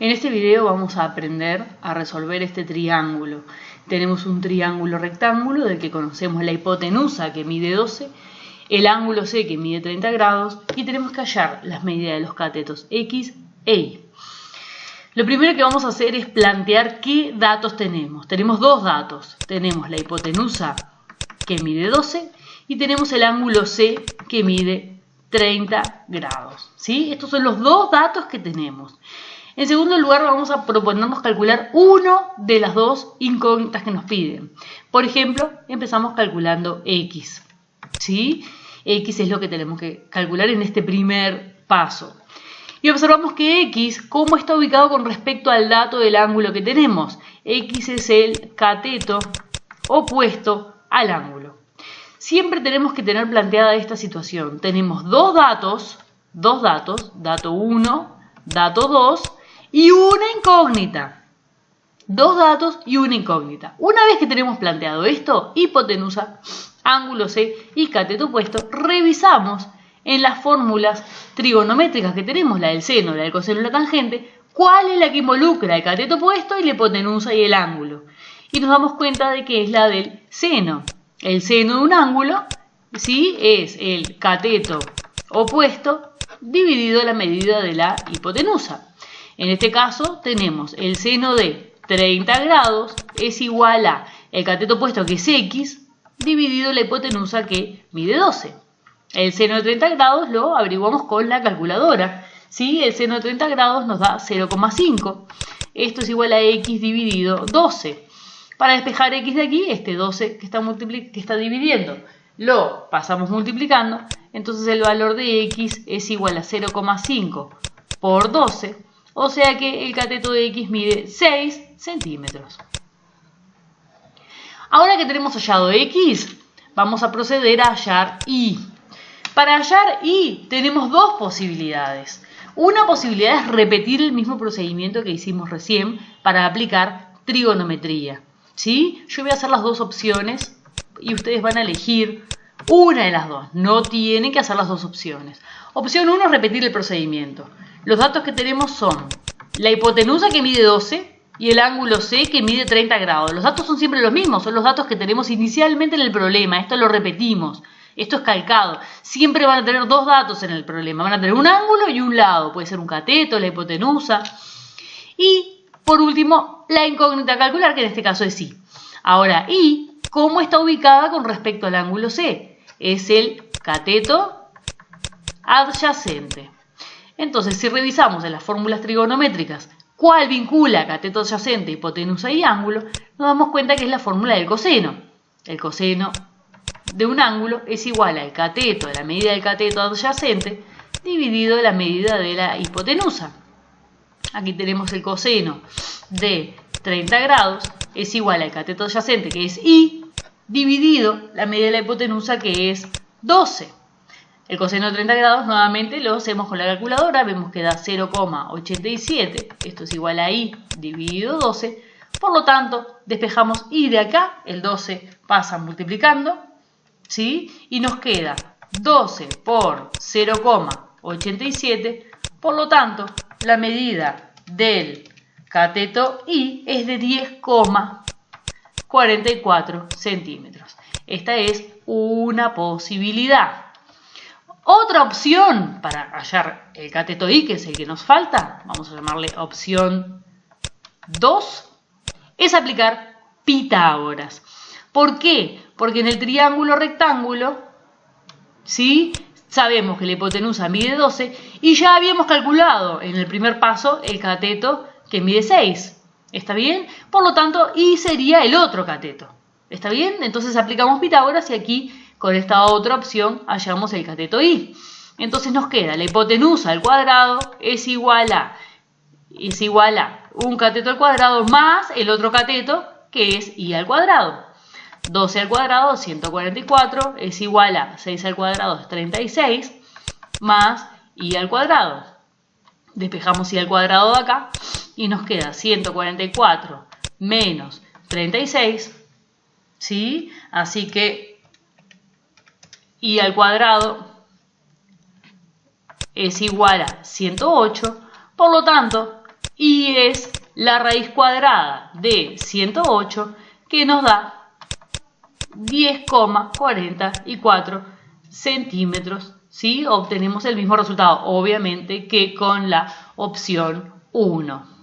En este video vamos a aprender a resolver este triángulo. Tenemos un triángulo rectángulo del que conocemos la hipotenusa que mide 12, el ángulo C que mide 30 grados y tenemos que hallar las medidas de los catetos X e Y. Lo primero que vamos a hacer es plantear qué datos tenemos. Tenemos dos datos. Tenemos la hipotenusa que mide 12 y tenemos el ángulo C que mide 30 grados. ¿Sí? Estos son los dos datos que tenemos. En segundo lugar, vamos a proponernos calcular uno de las dos incógnitas que nos piden. Por ejemplo, empezamos calculando X. ¿Sí? X es lo que tenemos que calcular en este primer paso. Y observamos que X, ¿cómo está ubicado con respecto al dato del ángulo que tenemos? X es el cateto opuesto al ángulo. Siempre tenemos que tener planteada esta situación. Tenemos dos datos, dato 1, dato 2 y una incógnita. Dos datos y una incógnita. Una vez que tenemos planteado esto, hipotenusa, ángulo C y cateto opuesto, revisamos en las fórmulas trigonométricas que tenemos, la del seno, la del coseno y la tangente, cuál es la que involucra el cateto opuesto y la hipotenusa y el ángulo. Y nos damos cuenta de que es la del seno. El seno de un ángulo, ¿sí?, es el cateto opuesto dividido la medida de la hipotenusa. En este caso tenemos el seno de 30 grados es igual a el cateto opuesto que es X dividido la hipotenusa que mide 12. El seno de 30 grados lo averiguamos con la calculadora. ¿Sí? El seno de 30 grados nos da 0,5. Esto es igual a X dividido 12. Para despejar X de aquí, este 12 que está dividiendo, lo pasamos multiplicando. Entonces el valor de X es igual a 0,5 por 12. O sea que el cateto de X mide 6 centímetros. Ahora que tenemos hallado X, vamos a proceder a hallar Y. Para hallar Y tenemos dos posibilidades. Una posibilidad es repetir el mismo procedimiento que hicimos recién para aplicar trigonometría. ¿Sí? Yo voy a hacer las dos opciones y ustedes van a elegir una de las dos. No tienen que hacer las dos opciones. Opción 1 es repetir el procedimiento. Los datos que tenemos son la hipotenusa que mide 12 y el ángulo C que mide 30 grados. Los datos son siempre los mismos, son los datos que tenemos inicialmente en el problema. Esto lo repetimos. Esto es calcado. Siempre van a tener dos datos en el problema. Van a tener un ángulo y un lado. Puede ser un cateto, la hipotenusa. Y, por último, la incógnita a calcular, que en este caso es Y. Ahora, Y, ¿cómo está ubicada con respecto al ángulo C? Es el cateto adyacente. Entonces, si revisamos en las fórmulas trigonométricas cuál vincula cateto adyacente, hipotenusa y ángulo, nos damos cuenta que es la fórmula del coseno. El coseno de un ángulo es igual al cateto, la medida del cateto adyacente, dividido la medida de la hipotenusa. Aquí tenemos el coseno de 30 grados, es igual al cateto adyacente, que es Y, dividido la medida de la hipotenusa, que es 12. El coseno de 30 grados nuevamente lo hacemos con la calculadora, vemos que da 0,87, esto es igual a Y dividido 12, por lo tanto despejamos Y de acá, el 12 pasa multiplicando, ¿sí? Y nos queda 12 por 0,87, por lo tanto la medida del cateto Y es de 10,44 centímetros. Esta es una posibilidad. Otra opción para hallar el cateto Y, que es el que nos falta, vamos a llamarle opción 2, es aplicar Pitágoras. ¿Por qué? Porque en el triángulo rectángulo, ¿sí?, sabemos que la hipotenusa mide 12 y ya habíamos calculado en el primer paso el cateto que mide 6. ¿Está bien? Por lo tanto, Y sería el otro cateto. ¿Está bien? Entonces aplicamos Pitágoras y aquí con esta otra opción hallamos el cateto Y. Entonces nos queda la hipotenusa al cuadrado es igual a un cateto al cuadrado más el otro cateto que es Y al cuadrado. 12 al cuadrado, 144, es igual a 6 al cuadrado, es 36, más Y al cuadrado. Despejamos Y al cuadrado de acá y nos queda 144 menos 36, ¿sí? Así que Y al cuadrado es igual a 108, por lo tanto, y es la raíz cuadrada de 108 que nos da 10,44 centímetros. ¿Sí? Obtenemos el mismo resultado, obviamente, que con la opción 1.